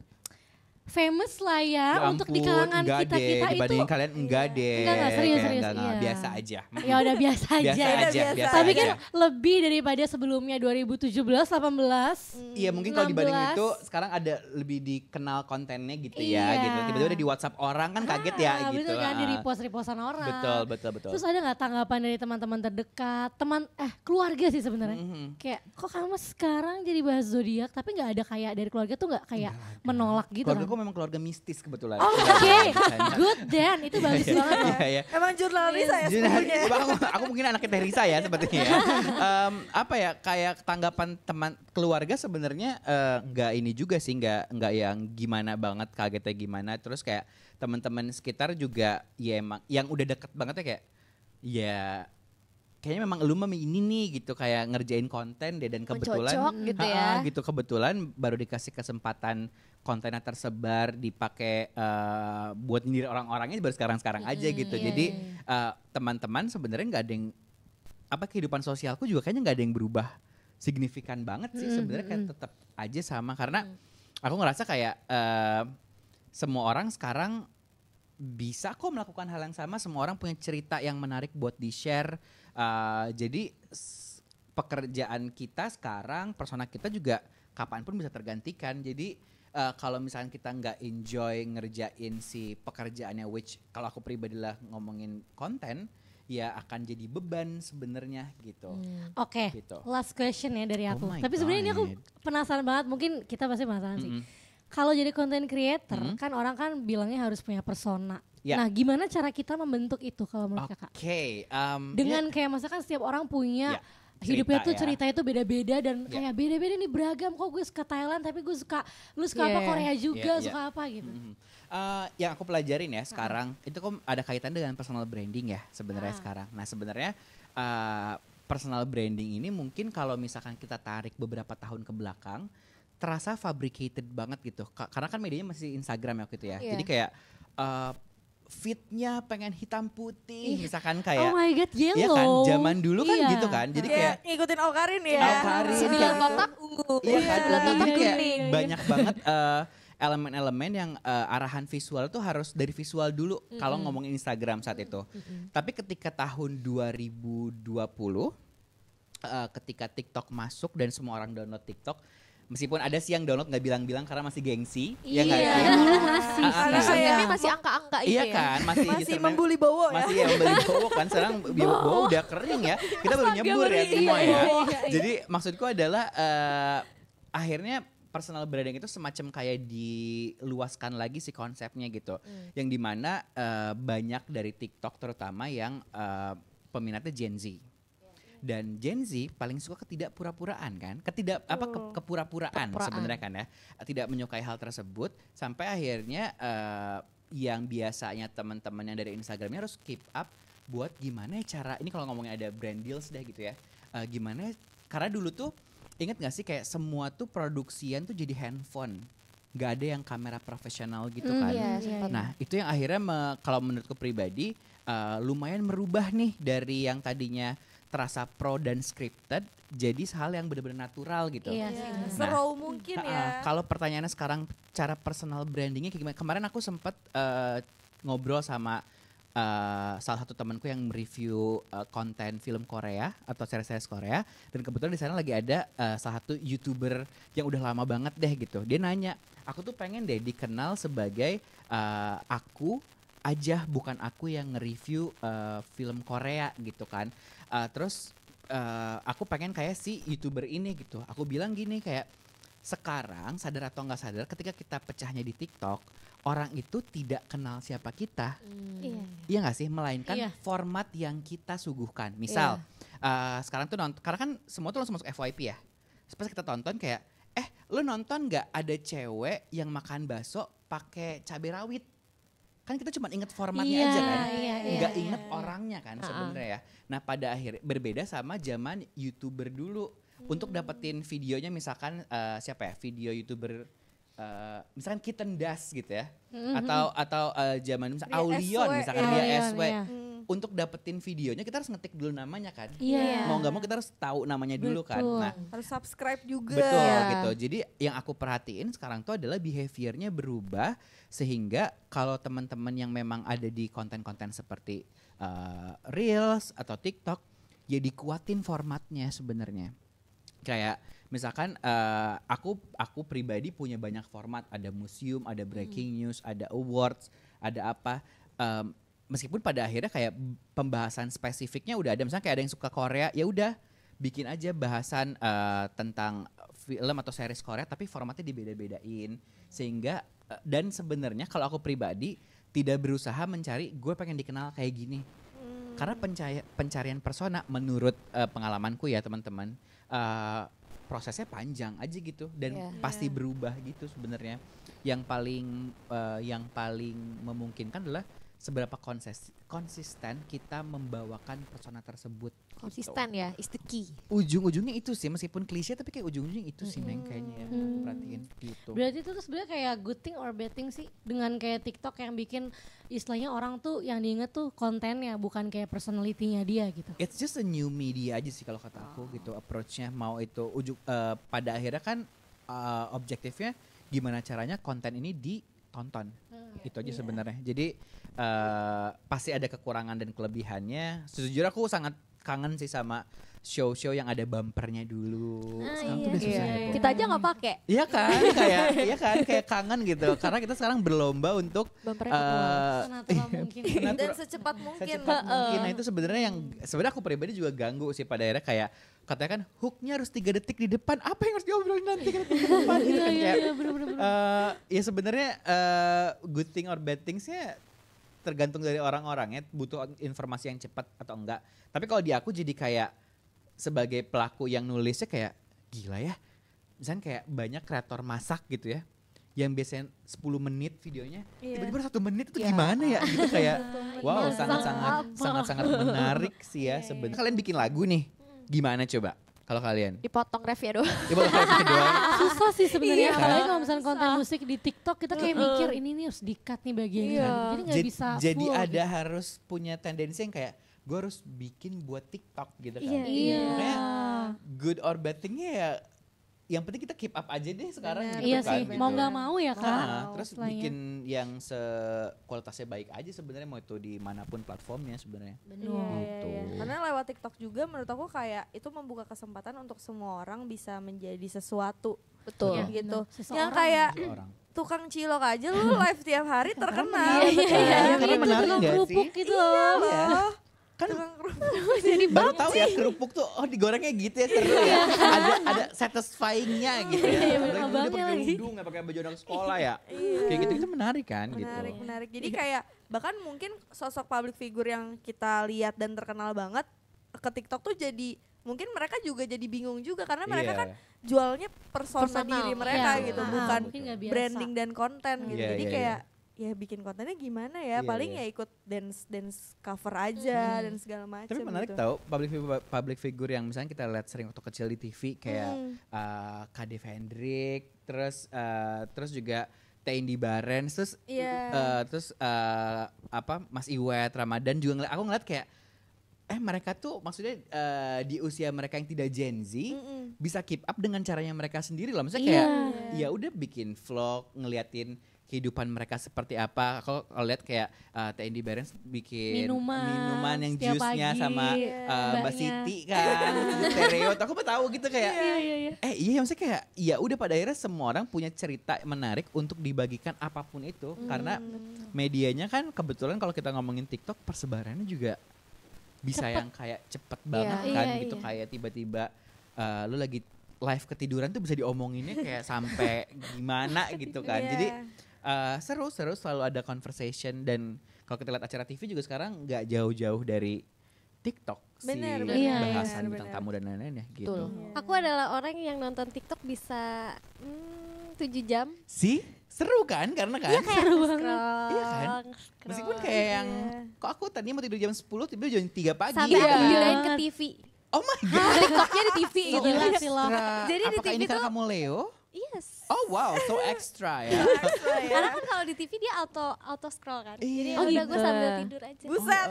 famous lah ya, Ya untuk di ampun, kalangan enggak kita deh, itu. dibandingin kalian enggak deh. Enggak, serius, Kayak serius, enggak, iya. biasa aja. Ya udah biasa aja. Biasa aja, biasa Tapi aja. kan lebih daripada sebelumnya 2017, 18. Iya mungkin kalau dibanding 16. itu sekarang ada lebih dikenal kontennya gitu Iya. ya gitu. Tiba-tiba ada di WhatsApp orang kan kaget ya gitu. Betul kan, di repost-repostan orang. Betul. Terus ada nggak tanggapan dari teman-teman terdekat, keluarga sih sebenarnya. Kayak kok kamu sekarang jadi bahas zodiak, tapi nggak ada kayak dari keluarga tuh nggak kayak menolak gitu Keluarga kan? gue memang keluarga mistis kebetulan. Oke, good Dan, itu bagus banget loh. Iya. Emang jurnal Risa ya Jadi, sebenarnya. aku mungkin anaknya Teh Risa ya sepertinya ya. Apa ya kayak tanggapan teman keluarga sebenarnya nggak ini juga sih, nggak yang gimana banget, kagetnya gimana. Terus kayak teman-teman sekitar juga ya emang yang udah deket banget ya kayak ya kayaknya memang lu mah ini nih gitu, kayak ngerjain konten deh, dan kebetulan Mencocok gitu ya. gitu kebetulan baru dikasih kesempatan kontennya tersebar dipakai buat nyindir orang-orangnya baru sekarang aja gitu. Iya, Jadi teman-teman sebenarnya nggak ada yang kehidupan sosialku juga kayaknya nggak ada yang berubah signifikan banget sih sebenarnya, kayak tetap aja sama, karena aku ngerasa kayak semua orang sekarang bisa kok melakukan hal yang sama, semua orang punya cerita yang menarik buat di-share. Jadi pekerjaan kita sekarang, persona kita juga kapanpun bisa tergantikan. Jadi kalau misalnya kita nggak enjoy ngerjain si pekerjaannya, which kalau aku pribadi lah ngomongin konten, ya akan jadi beban sebenarnya gitu. Oke, Gitu. last question ya dari aku. my Tapi sebenarnya ini aku God. penasaran banget, mungkin kita pasti penasaran sih. Kalau jadi content creator, kan orang kan bilangnya harus punya persona. Ya. Nah, gimana cara kita membentuk itu kalau menurut kakak? Oke. Dengan kayak misalkan setiap orang punya Ya, hidupnya cerita tuh ya. ceritanya tuh beda-beda dan Ya. kayak beda-beda nih, beragam. Kok gue suka Thailand tapi gue suka, lu suka apa Yeah. Korea juga, Yeah, suka apa gitu. Yang aku pelajarin ya sekarang itu kok ada kaitan dengan personal branding ya sebenarnya sekarang. Nah sebenarnya personal branding ini mungkin kalau misalkan kita tarik beberapa tahun ke belakang terasa fabricated banget gitu. Karena kan medianya masih Instagram ya waktu itu ya. Iya. Jadi kayak fitnya pengen hitam putih misalkan kayak. Oh my god, yellow. Iya kan, zaman dulu kan Iya. gitu kan. Jadi Kayak kayak ngikutin Awkarin ya. Awkarin. 9 kotak ungu. iya kan, jadi kayak kuning. banyak banget elemen-elemen yang arahan visual tuh harus dari visual dulu kalau ngomongin Instagram saat itu. Tapi ketika tahun 2020 ketika TikTok masuk dan semua orang download TikTok, meskipun ada sih yang download nggak bilang-bilang karena masih gengsi, ya nggak Iya, sih? masih. Karena sih. saya- Ini masih angka-angka itu Iya ya. kan, masih Masih membuli Bowo ya. masih ya membeli Bowo kan, sekarang Bowo udah kering ya, kita baru nyebur ya semua ya. Jadi maksudku adalah akhirnya personal branding itu semacam kayak diluaskan lagi si konsepnya gitu, yang dimana banyak dari TikTok terutama yang peminatnya Gen Z. Dan Gen Z paling suka ketidakpura-puraan kan, kepura-puraan sebenarnya kan ya, tidak menyukai hal tersebut sampai akhirnya yang biasanya teman-teman yang dari Instagramnya harus keep up buat gimana cara ini kalau ngomongin ada brand deals deh gitu ya, gimana karena dulu tuh ingat gak sih kayak semua tuh produksian tuh jadi handphone, nggak ada yang kamera profesional gitu kan. Iya, sempat. Nah itu yang akhirnya kalau menurutku pribadi lumayan merubah nih dari yang tadinya terasa pro dan scripted jadi hal yang benar-benar natural gitu. Iya sih. Iya, Nah, se-raw mungkin ya. Kalau pertanyaannya sekarang cara personal brandingnya kayak gimana? Kemarin aku sempat ngobrol sama salah satu temanku yang mereview konten film Korea atau series-series Korea, dan kebetulan di sana lagi ada salah satu YouTuber yang udah lama banget deh gitu. Dia nanya, aku tuh pengen deh dikenal sebagai aku aja, bukan aku yang nge-review film Korea gitu kan. Terus aku pengen kayak si YouTuber ini gitu. Aku bilang gini kayak, sekarang sadar atau nggak sadar ketika kita pecahnya di TikTok, orang itu tidak kenal siapa kita. Iya. Iya nggak sih? Melainkan Iya. format yang kita suguhkan. Misal sekarang tuh nonton, karena kan semua tuh langsung masuk FYP ya. Pas kita tonton kayak, lu nonton nggak ada cewek yang makan bakso pakai cabai rawit? Kan kita cuma inget formatnya Iya, aja kan, iya, nggak iya, inget iya. orangnya kan sebenarnya ya. Nah pada akhirnya berbeda sama zaman YouTuber dulu. Untuk dapetin videonya misalkan siapa ya, video YouTuber misalkan Kitten Das gitu ya, atau zaman misalkan Dia Aulion SW, misalkan ya. dia Aulion, SW. iya. Untuk dapetin videonya kita harus ngetik dulu namanya kan. Iya. Mau nggak mau kita harus tahu namanya dulu kan. Betul. Nah, Harus subscribe juga. betul Iya. gitu. Jadi yang aku perhatiin sekarang tuh adalah behaviornya berubah, sehingga kalau teman-teman yang memang ada di konten-konten seperti Reels atau TikTok, ya dikuatin formatnya sebenarnya. Kayak misalkan aku pribadi punya banyak format, ada museum, ada breaking news, ada awards, ada apa. Meskipun pada akhirnya kayak pembahasan spesifiknya udah ada, misalnya kayak ada yang suka Korea, ya udah bikin aja bahasan tentang film atau series Korea, tapi formatnya dibeda-bedain sehingga dan sebenarnya kalau aku pribadi tidak berusaha mencari gue pengen dikenal kayak gini, karena pencarian persona menurut pengalamanku ya teman-teman, prosesnya panjang aja gitu dan Iya. pasti berubah gitu sebenarnya. Yang paling memungkinkan adalah seberapa konsisten kita membawakan persona tersebut. Konsisten ya, is the key. Ujung-ujungnya itu sih, meskipun klise tapi kayak ujung-ujungnya itu sih Neng kayaknya ya. Aku perhatiin gitu. Berarti itu tuh sebenarnya kayak good thing or bad thing sih, dengan kayak TikTok yang bikin istilahnya orang tuh yang diinget tuh kontennya, bukan kayak personality-nya dia gitu. It's just a new media aja sih kalau kata aku gitu, approach-nya. Mau itu pada akhirnya kan objektifnya gimana caranya konten ini ditonton. Itu aja sebenarnya. Jadi pasti ada kekurangan dan kelebihannya. Sejujurnya aku sangat kangen sih sama show-show yang ada bumpernya dulu. Sekarang tuh udah susah ya, Bu. Kita aja nggak pakai. Iya kan, kayak kangen gitu. Karena kita sekarang berlomba untuk Bumpernya keluar. Senatural mungkin. Dan secepat mungkin. secepat mungkin. Nah itu sebenarnya yang sebenarnya aku pribadi juga ganggu sih pada akhirnya, kayak katanya kan hooknya harus 3 detik di depan. Apa yang harus diobrolin nanti 3 detik di depan gitu kan, kayak, ya sebenarnya good thing or bad thingsnya tergantung dari orang-orangnya, butuh informasi yang cepat atau enggak. Tapi kalau di aku jadi kayak sebagai pelaku yang nulisnya kayak gila ya. Misalnya kayak banyak kreator masak gitu ya, yang biasanya 10 menit videonya, tiba-tiba 1 menit itu gimana ya gitu, kayak wow, sangat-sangat menarik sih ya sebenarnya. Kalian bikin lagu nih, gimana coba kalau kalian? Dipotong ref ya doang. Coba kalian doang. Susah sih sebenarnya, Iya. apalagi kalau misalnya konten musik di TikTok kita kayak mikir ini nih harus di-cut nih bagian Iya. ini. Jadi nggak bisa Jadi full ada gitu. harus punya tendensi yang kayak gue harus bikin buat TikTok gitu kan. Iya. Makanya good or bad thingnya ya, yang penting kita keep up aja deh sekarang gitu Iya kan. sih, gitu. mau nggak mau ya kan. Terus Istilahnya. bikin yang kualitasnya baik aja sebenarnya, mau itu dimanapun platformnya sebenarnya. Benar. Gitu. Karena lewat TikTok juga menurut aku kayak itu membuka kesempatan untuk semua orang bisa menjadi sesuatu. Betul. Iya, Gitu. benar. Seseorang. Yang kayak Orang. tukang cilok aja lu live tiap hari terkenal. Iya, karena Itu menarik tukang nggak kerupuk sih? gitu loh. Loh, Kan tukang kerupuk. baru tahu ya kerupuk tuh, oh digorengnya gitu ya, seru ya. ada satisfyingnya gitu ya. Iya, Apalagi dulu dia abangnya pakai lagi. udung, nggak pakai baju anak sekolah ya. Kayak gitu itu menarik kan gitu. Menarik. Jadi kayak bahkan mungkin sosok public figure yang kita lihat dan terkenal banget ke TikTok tuh jadi mungkin mereka juga jadi bingung juga karena mereka Iya. kan jualnya persona Personal. diri mereka Iya, gitu, betul. bukan Mungkin nggak biasa. branding dan konten gitu. Iya, Jadi iya, kayak ya bikin kontennya gimana ya? Iya, Paling iya. ya ikut dance cover aja dan segala macam. Tapi menarik gitu. tau public figure yang misalnya kita lihat sering waktu kecil di TV kayak Kade Hendrik, terus juga Teindi Barens, terus Iya. apa Mas Iwet Ramadan juga aku ngeliat kayak mereka tuh maksudnya di usia mereka yang tidak Gen Z bisa keep up dengan caranya mereka sendiri loh. Maksudnya kayak ya udah bikin vlog ngeliatin kehidupan mereka seperti apa. Kalau lihat kayak Teh Indi Barens bikin minuman yang jusnya sama Mbak Siti kan, stereo. Aku tahu gitu kayak iya maksudnya kayak ya udah pada akhirnya semua orang punya cerita menarik untuk dibagikan apapun itu karena medianya kan kebetulan kalau kita ngomongin TikTok persebarannya juga bisa yang kayak cepet banget kan gitu kayak tiba-tiba lu lagi live ketiduran tuh bisa diomonginnya kayak sampai gimana gitu kan. Jadi seru selalu ada conversation dan kalau kita lihat acara TV juga sekarang nggak jauh-jauh dari TikTok bahasan tentang tamu dan lain-lain ya gitu. Aku adalah orang yang nonton TikTok bisa 7 jam. Seru kan karena kan Seru banget. iya kan meskipun kayak yang kok aku tadinya mau tidur jam 10 tidur jam 3 pagi Sampai aku pindahin ke TV. Oh my god TikToknya di TV gitu. jadi di apakah TV ini karena tuh- kamu Leo? Yes. Oh wow so extra ya. Karena kan kalau di TV dia auto scroll kan. Jadi Iya. udah gue sambil tidur aja. Buset.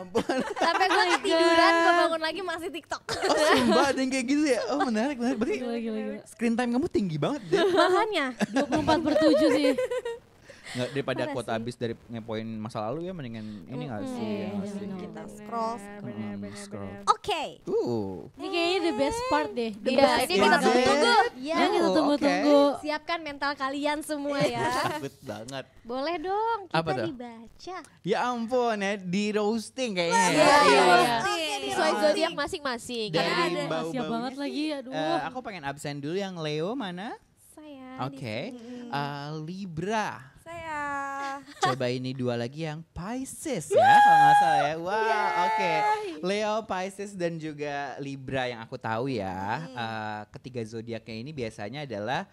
Sampai gue ketiduran, gue bangun lagi masih TikTok. Oh sumpah ada yang kayak gitu ya. Oh menarik. Berarti Gila. screen time kamu tinggi banget deh. Makanya 24/7 sih. Nggak, daripada Parah kuota sih. habis dari ngepoin masa lalu ya mendingan ini nggak sih? Iya, nggak sih? benar. kita scroll. Scroll. Oke. Ini kayaknya the best part deh. Iya, ini kita Is it? tunggu-tunggu. Iya. Yang kita Oh, tunggu-tunggu. Siapkan mental kalian semua ya. Takut banget. Boleh dong, Apa kita tuh? dibaca. Ya ampun ya di roasting kayaknya. Iya, ya. Sesuai zodiak masing-masing. Dari Kan ada. Siap bau-baunya banget sih, lagi, aduh. aku pengen absen dulu yang Leo mana? Saya. Oke. Libra. Saya. Coba ini 2 lagi yang Pisces ya kalau nggak salah ya. Wow, oke. Leo, Pisces dan juga Libra yang aku tahu ya. Ketiga zodiaknya ini biasanya adalah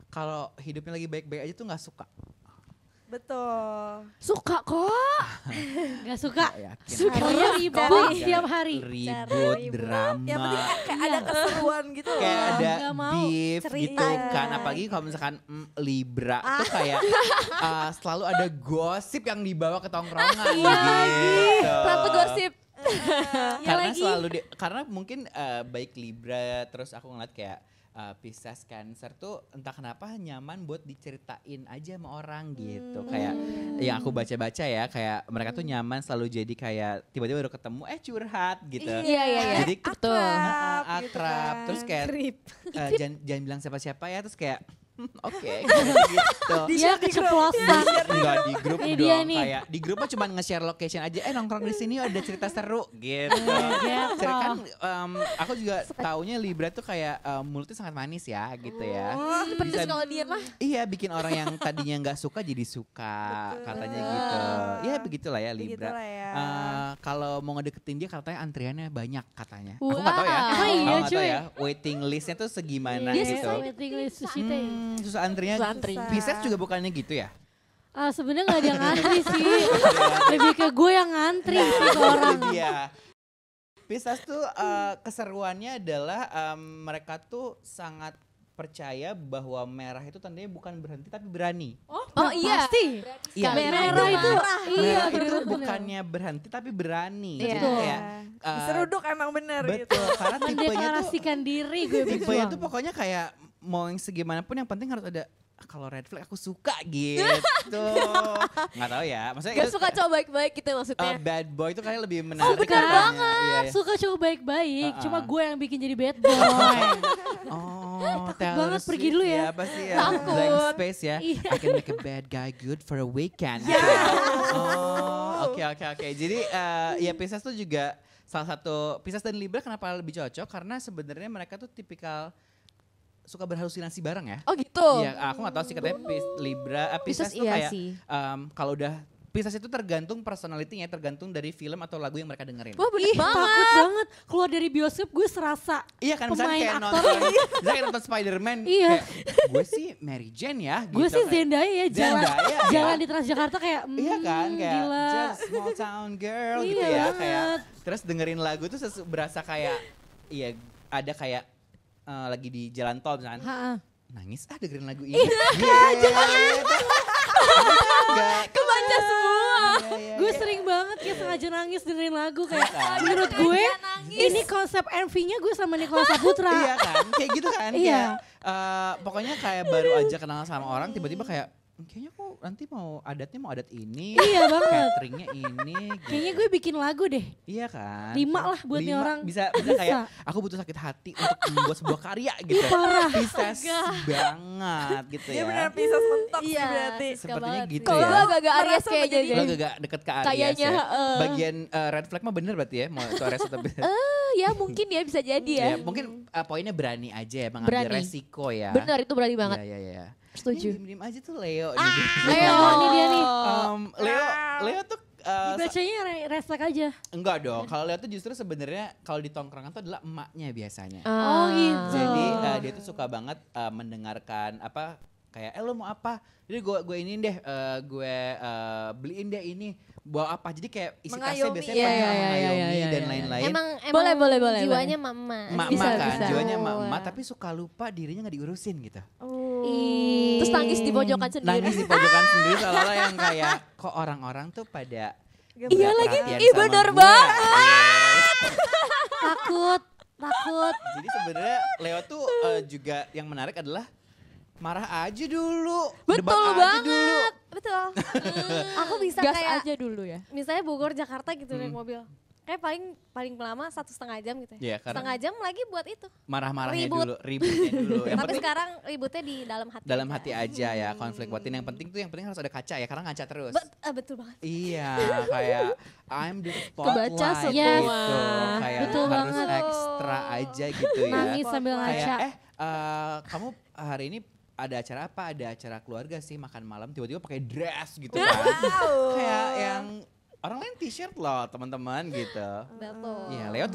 kalau hidupnya lagi baik-baik aja tuh nggak suka. Betul. Suka kok. Gak suka. Nggak yakin. Pokoknya ribut Cari setiap hari. Ribut, drama. Yang penting kayak ada keseruan gitu loh. Kayak ada Nggak mau beef cerita. gitu kan. Apalagi kalau misalkan Libra tuh kayak selalu ada gosip yang dibawa ke tongkrongan gitu. Ratu gosip. Karena selalu karena mungkin baik Libra terus aku ngeliat kayak Pisces, Cancer tuh entah kenapa nyaman buat diceritain aja sama orang gitu. Kayak yang aku baca-baca ya kayak mereka tuh nyaman selalu jadi kayak tiba-tiba baru ketemu curhat gitu. Iya. Jadi Betul. akrab. gitu kan. Terus kayak Krip. jangan bilang siapa-siapa ya terus kayak oke gitu. Dia keceplosan. Enggak di grup Ini dong dia nih. kayak di grup mah cuma nge-share location aja nongkrong di sini ada cerita seru gitu. Gitu. Jadi kan aku juga taunya Libra tuh kayak mulutnya sangat manis ya gitu ya. Pedes kalau dia mah. Iya bikin orang yang tadinya nggak suka jadi suka katanya gitu. Ya begitulah ya Libra. Begitulah ya. Kalau mau ngedeketin dia katanya antriannya banyak katanya. Wow. Aku nggak tahu ya. Emang Aku iya, nggak tahu cuy? ya. Waiting listnya tuh segimana Dia gitu. susah waiting list sushi teh. Susah antrinya. Susah antri. Pisces juga bukannya gitu ya? Sebenarnya gak ada yang ngantri sih. Lebih ke gue yang ngantri sih ke orang. Iya. Pisces tuh keseruannya adalah mereka tuh sangat percaya bahwa merah itu tandanya bukan berhenti tapi berani. Oh iya. Pasti. Iya, Merah itu. Iya, merah itu bener-bener. bukannya berhenti tapi berani. Iya. Jadi kayak Diseruduk emang bener gitu. betul karena tipenya tuh Mendeklarasikan diri gue tipenya berjuang. tuh pokoknya kayak mau yang segimanapun yang penting harus ada kalau red flag aku suka gitu. Nggak tahu ya. Maksudnya Gak itu suka cowok baik-baik gitu maksudnya. bad boy itu kayaknya lebih menarik. bener katanya. banget. Iya, iya. Suka cowok baik-baik, cuma gue yang bikin jadi bad boy. Oh, Takut Taylor banget, pergi Swift dulu ya. Apa sih ya? Takut. Blank space ya. Iya. I can make a bad guy good for a weekend. Oh, oke. Jadi ya Pisces tuh juga salah satu Pisces dan Libra kenapa lebih cocok karena sebenarnya mereka tuh tipikal suka berhalusinasi bareng ya. Oh gitu. Iya, aku nggak tahu sih katanya Libra, Pisces tuh iya kayak sih. kalau udah Pisces itu tergantung personality-nya, tergantung dari film atau lagu yang mereka dengerin. Wah bener banget. Takut banget. Keluar dari bioskop gue serasa. Iya kan misalnya Pemain kayak aktor. nonton, misalnya kayak nonton Spider-Man, Iya. kayak, gue sih Mary Jane ya. Gue gitu. sih Kayak- Zendaya ya jalan, Zendaya ya. jalan di Transjakarta kayak Iya kan kayak gila. just small town girl gitu Iya ya banget. kayak terus dengerin lagu tuh berasa kayak iya ada kayak lagi di jalan tol misalkan Ha-ha. nangis dengerin lagu ini. Iya, Kebaca semua. Gue sering banget kayak sengaja nangis dengerin lagu kayak menurut gue ini konsep MV-nya gue sama Nicholas Saputra. Iya kan, kayak gitu kan. Iya. Kayak, pokoknya kayak baru aja kenal sama orang tiba-tiba kayak kayaknya kok nanti mau adat ini. Iya banget. Cateringnya ini. Gitu. Kayaknya gue bikin lagu deh. Iya kan. 5 lah buat nih orang. Bisa kayak aku butuh sakit hati untuk membuat sebuah karya gitu. Parah. Pisces banget gitu Dia ya. benar Pisces mentok sih Iya. berarti. Sepertinya gitu Kalau ya. gue agak-agak Aries Merasa kayak menjadi- jadi. Lo agak deket ke Aries Kayaknya, ya. Bagian red flag mah bener berarti ya. Mau itu Aries atau Ya mungkin ya bisa jadi ya. ya, mungkin poinnya berani aja ya mengambil Berani. resiko ya. Benar itu berani banget. Iya. Setuju. Diem aja tuh Leo nih. Leo. Ini dia nih. Leo tuh Dibacanya refleks aja. enggak dong. Kalau Leo tuh justru sebenarnya kalau di tongkrongan tuh adalah emaknya biasanya. Oh gitu. Jadi dia tuh suka banget mendengarkan apa kayak lo mau apa? Jadi gue ini deh gue beliin deh ini bawa apa? Jadi kayak isi tasnya Mengayomi. biasanya Iya, pakai iya, mengayomi iya, dan iya. lain-lain. Emang Boleh, jiwanya mama. Emak-emak Bisa, kan, bisa. jiwanya emak-emak tapi suka lupa dirinya nggak diurusin gitu. Terus nangis di pojokan sendiri. Nangis di pojokan sendiri seolah-olah yang kayak kok orang-orang tuh pada Iya lagi, perhatian ih sama bener gue. banget. Takut. Jadi sebenarnya Leo tuh juga yang menarik adalah marah aja dulu, Betul debat aja banget. dulu. Betul. Aku bisa Gas kayak aja dulu ya. misalnya Bogor Jakarta gitu naik mobil. Kayak paling lama 1,5 jam gitu ya. Iya, karena Setengah jam lagi buat itu. marah-marahnya Ribut. dulu, ributnya dulu. Yang Tapi penting sekarang ributnya di dalam hati. dalam aja. hati aja ya konflik batin. Yang penting harus ada kaca ya, karena ngaca terus. Betul banget. Iya, kayak I'm the spotlight Kebaca semua. gitu. Kayak Betul harus banget. ekstra aja gitu ya. Nangis sambil Kayak ngaca. kamu hari ini ada acara apa? Ada acara keluarga sih, makan malam tiba-tiba pakai dress gitu kan. Kayak yang orang lain t-shirt loh teman-teman gitu. Betul. Iya, Leo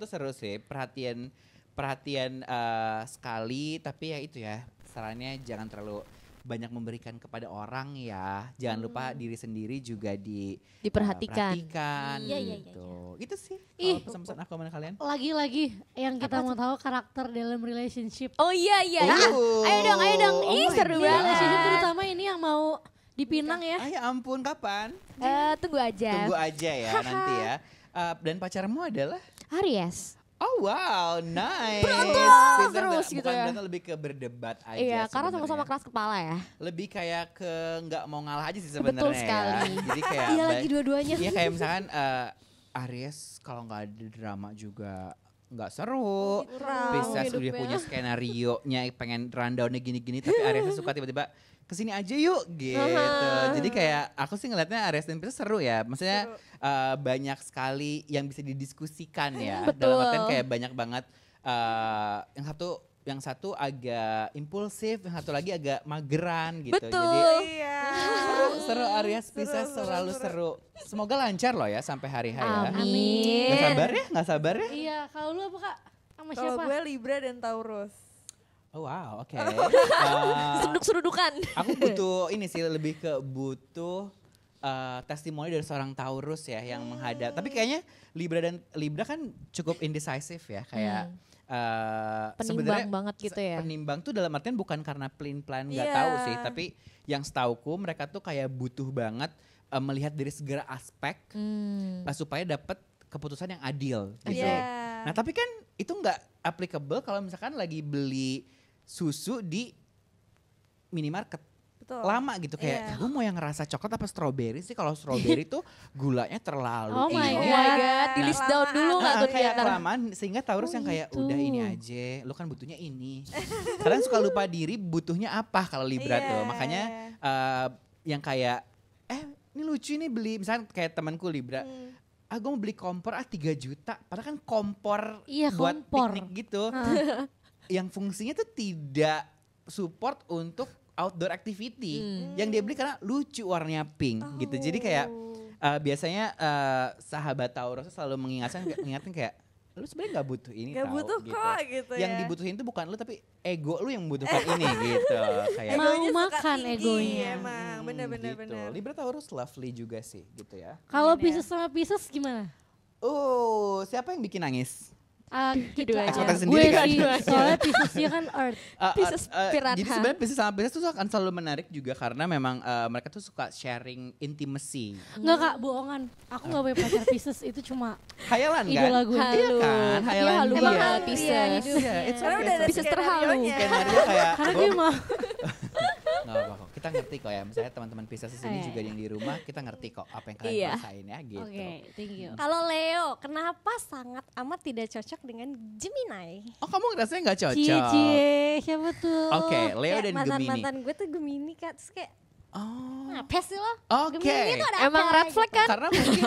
tuh seru sih, perhatian sekali, tapi ya itu ya, sarannya jangan terlalu banyak memberikan kepada orang ya. Jangan lupa diri sendiri juga Diperhatikan. perhatikan Iya, iya, gitu. Itu sih Ih. kalau pesan-pesan aku sama kalian. Lagi-lagi yang kita mau tahu karakter dalam relationship. Oh iya. Oh. Ayo dong. Oh Ih my seru God. Di relationship banget. terutama ini yang mau dipinang ya. Ya ampun, kapan? Tunggu aja. Tunggu aja ya nanti ya. Dan pacarmu adalah? Aries. Oh wow, nice. terus gitu ya. Berantem lebih ke berdebat aja. Iya, karena sebenarnya. sama-sama keras kepala ya. Lebih kayak ke nggak mau ngalah aja sih sebenarnya. Betul sekali. Ya. Jadi kayak Iya lagi dua-duanya. Iya kayak misalkan Aries kalau nggak ada drama juga nggak seru. Pisces udah punya skenario nya pengen rundownnya gini-gini tapi Aries suka tiba-tiba kesini aja yuk gitu. Jadi kayak aku sih ngeliatnya Aries dan Pisces seru ya. Maksudnya banyak sekali yang bisa didiskusikan ya. Betul. Dalam artian kayak banyak banget yang satu agak impulsif, yang satu lagi agak mageran gitu. Betul. Jadi Iya. seru Aries Pisces selalu seru. Semoga lancar loh ya sampai hari H ya. Amin. Nggak sabar ya? Iya, kalau lu apa Kak? Sama Kalau siapa? gue Libra dan Taurus. Oh wow, oke. Seruduk-serudukan. Aku butuh ini sih lebih ke butuh testimoni dari seorang Taurus ya yang menghadap. Tapi kayaknya Libra kan cukup indecisive ya kayak Penimbang sebenarnya banget gitu ya. Penimbang tuh dalam artian bukan karena plan nggak Iya. tahu sih, tapi yang setauku mereka tuh kayak butuh banget melihat dari segala aspek supaya dapat keputusan yang adil gitu. Iya. Nah tapi kan itu nggak applicable kalau misalkan lagi beli susu di minimarket. Betul. Lama gitu kayak Iya. gue mau yang ngerasa coklat apa strawberry sih. Kalau strawberry tuh gulanya terlalu Oh my tinggi. God. Di list down dulu nggak tuh Kayak ternyata. kelamaan sehingga Taurus yang kayak gitu. udah ini aja, lu kan butuhnya ini. Kalian suka lupa diri butuhnya apa kalau Libra Iya. tuh. Makanya yang kayak ini lucu nih beli misalnya kayak temanku Libra. Gue mau beli kompor 3 juta. Padahal kan kompor Iya, buat kompor. piknik gitu. Yang fungsinya tuh tidak support untuk outdoor activity. Yang dia beli karena lucu warnanya pink gitu. Jadi kayak biasanya sahabat Taurus selalu mengingatkan kayak lu sebenarnya nggak butuh ini Gak tau, butuh gitu. kok gitu Yang ya. dibutuhin tuh bukan lu tapi ego lu yang membutuhkan ini gitu. Kayak Mau Egonya suka makan tinggi egonya. Emang bener-bener. gitu. Libra Taurus lovely juga sih gitu ya. Kalau Iya. Pisces sama Pisces gimana? Siapa yang bikin nangis? Ekspektasi gue sendiri kan? sih, soalnya Piscesnya kan Earth. Pisces piranha. Jadi sebenarnya Pisces sama Pisces tuh akan selalu menarik juga karena memang mereka tuh suka sharing intimacy. Enggak Kak, bohongan. Aku gak punya pacar Pisces, itu cuma Hayalan kan? idola gue. Iya kan? Hayalan halu dia. banget Pisces. Iya, it's Karena okay, udah ada it's Pisces okay. terhalu. Skenario kayak Karena dia mah nggak apa kok. Kita ngerti kok ya. Misalnya teman-teman Pisces di sini juga yang di rumah, kita ngerti kok apa yang kalian Iya. rasain ya gitu. Oke, thank you. Kalau Leo, kenapa sangat amat tidak cocok dengan Gemini? Oh kamu ngerasanya nggak cocok? Cie, siapa tuh? Oke, Leo Kayak dan Gemini. mantan-mantan gue tuh Gemini Kak, terus kayak Oh, apa sih lo? oke. Gemini tuh ada Emang apa? red flag kan? Karena mungkin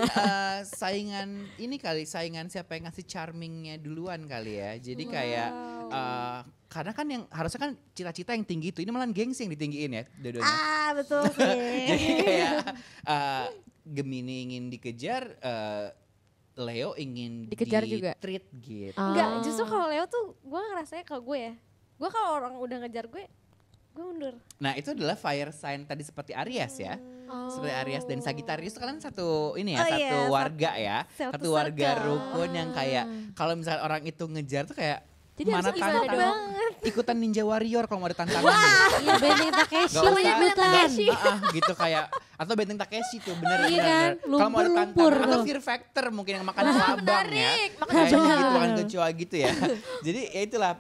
saingan ini kali, saingan siapa yang ngasih charmingnya duluan kali ya. Jadi kayak karena kan yang harusnya kan cita-cita yang tinggi itu, ini malah gengsi yang ditinggiin ya dua-duanya. Ah betul sih. Jadi kayak Gemini ingin dikejar, Leo ingin Dikejar juga. treat gitu. Enggak, justru kalau Leo tuh gue ngerasanya kalau gue ya, gue kalau orang udah ngejar gue mundur. Nah itu adalah fire sign tadi seperti Aries ya. Oh. Seperti Aries dan Sagittarius itu kan satu ini ya, Oh satu iya, warga ya. satu Satu warga circle. rukun yang kayak kalau misalnya orang itu ngejar tuh kayak Jadi mana harusnya gimana tantangan dong? ikutan Ninja Warrior kalau mau ada tantangan. Iya, Benteng Takeshi Gak usah. ikutan. Gitu kayak atau Benteng Takeshi tuh bener Iya kan, kalau mau ada lumpur-lumpur tantangan atau tuh. Fear Factor mungkin yang makan cabang ya. Makan Kayak cabang. gitu makan kecoa gitu ya. Jadi ya itulah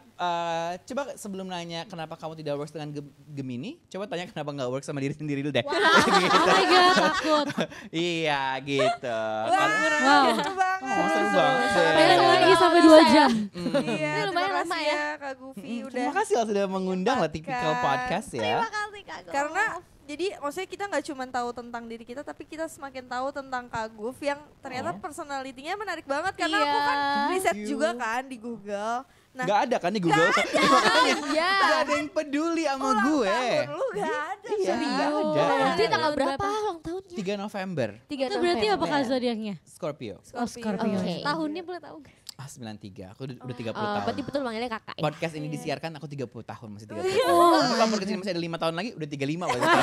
coba sebelum nanya kenapa kamu tidak works dengan Gemini, coba tanya kenapa nggak works sama diri sendiri dulu deh. Oh my god, takut. Iya gitu. Wow. Seru banget. Oh, seru banget deh. Pengen lagi sampai 2 jam. Iya, Ini lumayan terima lama kasih ya. Kak Gufi udah. Terima kasih loh sudah mengundang lah Typical Podcast ya. Terima kasih Kak Gov. Karena jadi maksudnya kita nggak cuma tahu tentang diri kita, tapi kita semakin tahu tentang Kak Guf yang ternyata personality-nya menarik banget. Karena aku kan riset Thank you. juga kan di Google. Nah, Gak ada kan di Google? Makanya Iya. gak ada yang peduli sama gue. tahun lu gak ada. Iya, gak ada. Nanti tanggal berapa ulang tahunnya? 3 November, 3 Itu berarti apa Kak zodiaknya? Scorpio. Oh, Scorpio. Oke. tahunnya boleh tahu gak? 93, aku udah 30 Oh, tahun. berarti betul manggilnya kakak ya? Podcast ini disiarkan aku 30 tahun, masih 30 tahun. Tapi kalau podcast ini masih ada 5 tahun lagi, udah 35 berarti.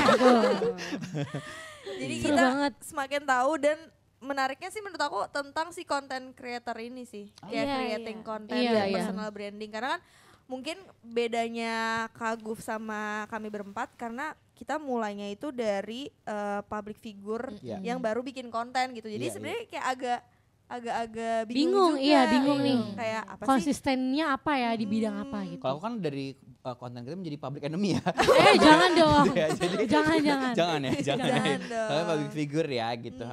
Jadi Seru kita banget. semakin tahu dan menariknya sih menurut aku tentang si content creator ini sih. Kayak Iya, creating iya. content Iya, dan iya. personal branding. Karena kan mungkin bedanya Kak Guf sama kami berempat karena kita mulainya itu dari public figure Iya. yang baru bikin konten gitu. Jadi Iya, sebenarnya kayak agak-agak Bingung, juga. iya, bingung nih. Kayak apa sih? Konsistennya apa ya di bidang apa gitu. Kalau aku kan dari konten kita menjadi public enemy ya. Jangan dong. Ya, jadi Jangan. jangan ya, jangan ya. Jangan dong. Kalian public figure ya gitu.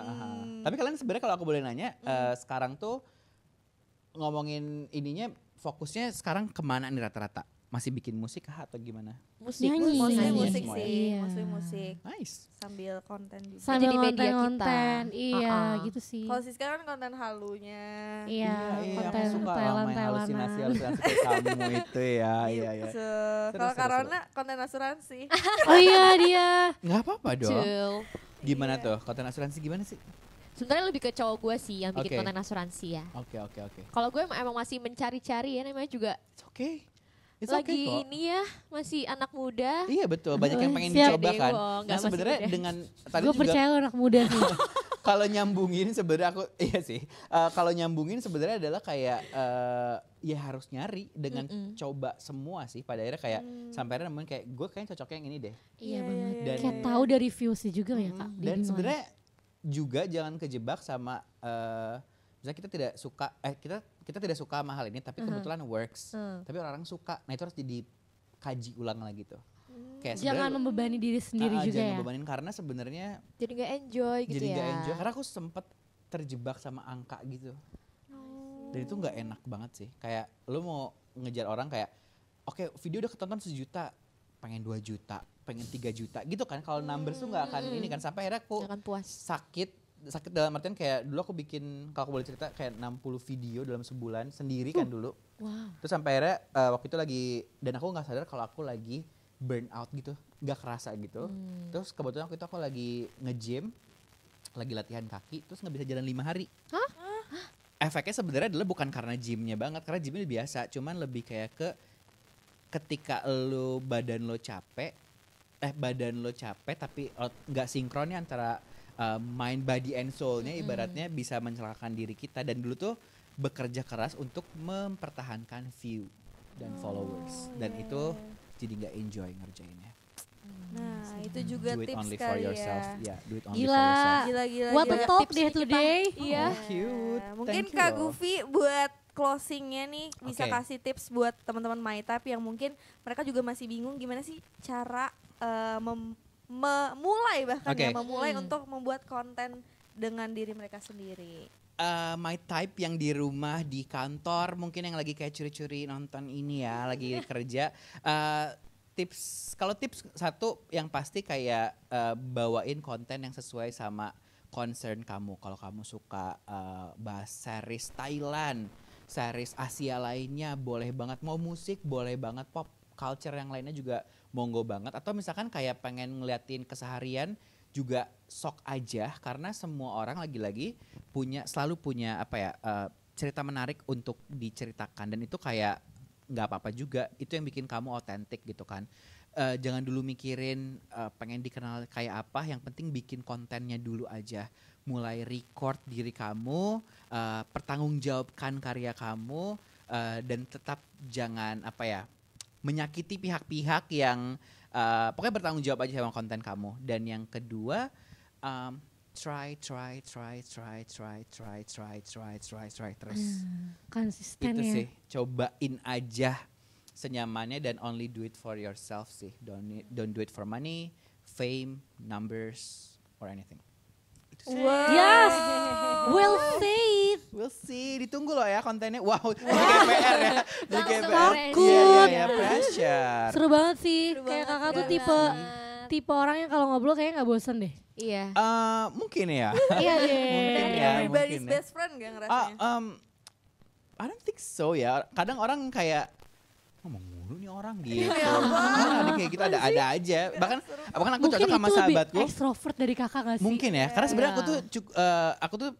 Tapi kalian sebenarnya kalau aku boleh nanya, sekarang tuh ngomongin ininya fokusnya sekarang kemana nih rata-rata? Masih bikin musik kah atau gimana? Musik. Nyanyi. Mostly Nyanyi musik semua ya? sih, Iya. mostly musik Nice. sambil konten juga. Sambil Jadi media kita. konten, iya Uh-uh. gitu sih. Kalau Siska kan konten halunya. Iya, aku konten suka lah main halusinasi kayak kamu itu ya. Iya, iya. Gitu. Seru, Kalau seru, Karona konten asuransi. Oh iya dia. Nggak apa-apa dong. Cul. Gimana tuh? Konten asuransi gimana sih? Sebenarnya lebih ke cowok gue sih yang bikin Oke. konten asuransi ya. Oke. Kalau gue emang masih mencari-cari ya, namanya juga It's okay. It's lagi okay kok. ini ya, masih anak muda. Iya betul, banyak yang pengen Siap. dicoba kan. Dewo, Nah nggak masih sebenarnya muda. dengan tadi Gue juga percaya lo anak muda sih. kalau nyambungin sebenarnya aku iya sih. Kalau nyambungin sebenarnya adalah kayak ya harus nyari dengan coba semua sih. Pada akhirnya kayak sampai akhirnya nemuin kayak gue kayaknya cocoknya yang ini deh. Iya banget. Dan- Kayak tahu dari views juga ya Kak. Dan Di mana. sebenarnya juga jangan kejebak sama misalnya kita tidak suka kita tidak suka sama hal ini tapi kebetulan works. Tapi orang-orang suka. Nah itu harus dikaji ulang lagi tuh. Kayak jangan sebenarnya membebani diri sendiri juga jangan ya. ngebebanin karena sebenarnya Jadi nggak enjoy gitu jadi ya. nggak enjoy karena aku sempet terjebak sama angka gitu. Dan itu nggak enak banget sih. Kayak lu mau ngejar orang kayak oke video udah ketonton 1 juta, pengen 2 juta, pengen 3 juta gitu kan. Kalau numbers tuh nggak akan ini kan sampai akhirnya aku Nggak akan puas. sakit dalam artian kayak dulu aku bikin kalau aku boleh cerita kayak 60 video dalam sebulan sendiri kan dulu. Wow. Terus sampai akhirnya waktu itu lagi dan aku nggak sadar kalau aku lagi burn out gitu, nggak kerasa gitu. Terus kebetulan waktu itu aku lagi nge-gym, lagi latihan kaki, terus nggak bisa jalan 5 hari. Efeknya sebenarnya adalah bukan karena gymnya banget, karena gymnya biasa, cuman lebih kayak ke ketika lo badan lo capek tapi nggak sinkronnya antara mind, body, and soul-nya ibaratnya bisa mencelakakan diri kita. Dan dulu tuh bekerja keras untuk mempertahankan view dan followers, dan itu jadi nggak enjoy ngerjainnya. Nah, itu juga Do it tips only for kali yourself. ya. Yeah, do it only for Gila. yourself. Gila. What a talk Tips day nih today. Iya. Oh, cute. Mungkin Thank you Kak loh. Gufi buat closingnya nih bisa Oke. kasih tips buat teman-teman My Type yang mungkin mereka juga masih bingung gimana sih cara memulai bahkan Oke. ya memulai untuk membuat konten dengan diri mereka sendiri. My Type yang di rumah, di kantor, mungkin yang lagi kayak curi-curi nonton ini ya, lagi kerja. Kalau tips satu yang pasti kayak bawain konten yang sesuai sama concern kamu. Kalau kamu suka bahas series Thailand, series Asia lainnya, boleh banget. Mau musik, boleh banget. Pop culture yang lainnya juga monggo banget. Atau misalkan kayak pengen ngeliatin keseharian, juga sok aja, karena semua orang lagi-lagi selalu punya cerita menarik untuk diceritakan, dan itu kayak nggak apa-apa juga, itu yang bikin kamu otentik gitu kan. Jangan dulu mikirin pengen dikenal kayak apa, yang penting bikin kontennya dulu aja. Mulai record diri kamu, pertanggungjawabkan karya kamu, dan tetap jangan menyakiti pihak-pihak yang pokoknya bertanggung jawab aja sama konten kamu. Dan yang kedua, try terus. Konsisten Itu ya. sih, cobain aja senyamannya, dan only do it for yourself sih. Don't do it for money, fame, numbers, or anything. Itu sih. Yes, well said. We'll see, ditunggu loh ya kontennya. Wow, jadi kayak PR ya. Jadi kayak PR. Takut. Iya, pressure. Seru banget sih. Seru Kayak banget, kakak tuh guys. tipe orang yang kalau ngobrol kayaknya nggak bosen deh. Iya. Mungkin ya. Iya deh. Mungkin Bener ya, everybody's mungkin ya. best friend gak ngerasanya? I don't think so ya. Kadang orang kayak ngomong mulu nih orang gitu. Ya Ada kayak gitu, ada aja. Bahkan aku Mungkin cocok sama itu lebih sahabatku. extrovert dari kakak gak sih? Mungkin ya. Karena sebenarnya Iya. aku tuh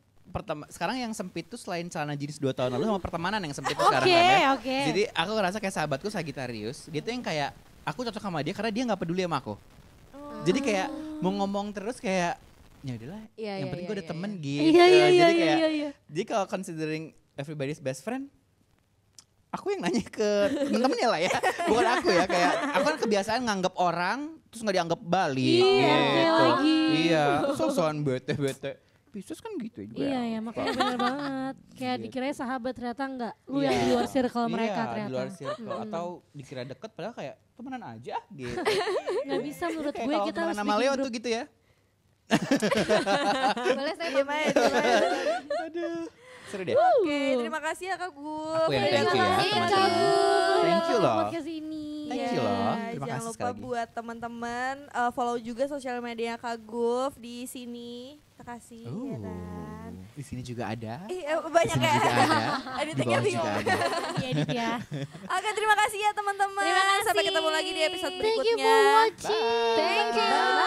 sekarang yang sempit tuh selain celana jeans 2 tahun lalu, sama pertemanan yang sempit tuh sekarang kan ya. Oke. Jadi aku ngerasa kayak sahabatku Sagittarius, dia tuh yang kayak aku cocok sama dia karena dia nggak peduli sama aku. Jadi kayak mau ngomong terus kayak ya udahlah, Iya, yang iya, penting iya, gue ada iya, temen iya. gitu. Iya Jadi kayak iya. jadi kalau considering everybody's best friend, aku yang nanya ke temen-temennya lah ya, bukan aku ya. Kayak aku kan kebiasaan nganggap orang terus nggak dianggap balik Iya, gitu. lagi. Iya, so-soan bete. Pisces kan gitu juga. Iya ya, makanya bener banget. Kayak Gitu. dikira sahabat ternyata enggak. Lu Iya. yang di luar circle mereka Iya, ternyata. di luar circle. Atau dikira deket padahal kayak temenan aja gitu. Nggak bisa menurut Kayak gue kalau kita temenan harus sama bikin Leo grup. tuh gitu ya. Boleh saya Diam aja, diam aja. Aduh, seru deh. Oke, terima kasih ya Kak Gus. Aku yang Udah thank you ya, datang. teman-teman. Thank you loh. Podcast ini. Thank you loh. Iya, Terima jangan kasih lupa sekali lagi. buat teman-teman follow juga sosial media Kak Guf di sini. Terima kasih ya kan. Di sini juga ada. Banyak Di sini ya. juga ada. Di Editingnya bawah bingung. juga ada. Iya Dit ya. Oke, terima kasih ya teman-teman. Terima kasih. Sampai ketemu lagi di episode Thank you berikutnya. for watching. Thank you. Bye.